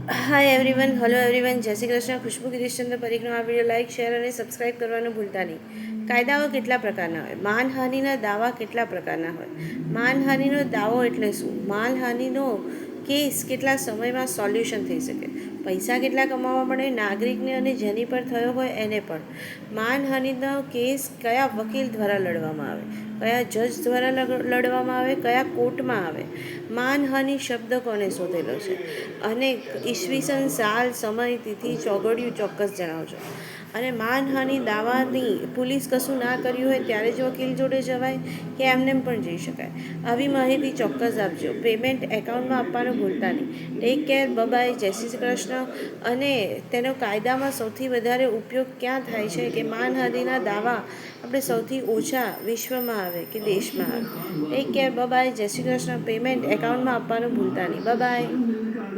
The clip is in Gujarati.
હાય એવરીવન, હલો એવરીવન, જય શ્રી કૃષ્ણ. ખુશ્બુ ગિરીશચંદ્ર પરીખનો આ વિડીયો લાઇક, શેર અને સબસ્ક્રાઇબ કરવાનું ભૂલતા નહીં. કાયદાઓ કેટલા પ્રકારના હોય? માનહાનિના દાવા કેટલા પ્રકારના હોય? માનહાનિનો દાવો એટલે શું? માનહાનિનો કેસ કેટલા સમયમાં સોલ્યુશન થઈ શકે? પૈસા કેટલા કમાવા મળે નાગરિકને અને જેની પર થયો હોય એને પણ? માનહાનિનો કેસ કયા વકીલ દ્વારા લડવામાં આવે? કયા જજ દ્વારા લડવામાં આવે? કયા કોર્ટમાં આવે? માનહાનિ શબ્દ કોને શોધેલો છે? અને ઈસવીસન સાલ, સમય, તિથિ, ચોગડિયું ચોક્કસ જણાવજો. અને માનહાનિ દાવાની પોલીસ કશું ના કર્યું હોય ત્યારે જ વકીલ જોડે જવાય કે એમને પણ જઈ શકાય? આવી માહિતી ચોક્કસ આપજો. પેમેન્ટ એકાઉન્ટમાં આપવાનું ભૂલતા નહીં. ટેક કેર, બાય, જય શ્રી કૃષ્ણ. અને તેનો કાયદામાં સૌથી વધારે ઉપયોગ ક્યાં થાય છે કે માનહાનિના દાવા આપણે સૌથી ઓછા વિશ્વમાં આવે કે દેશમાં આવે? ટેક કેર, બાય, જય શ્રી કૃષ્ણ. પેમેન્ટ એકાઉન્ટમાં આપવાનું ભૂલતા નહીં. બાય.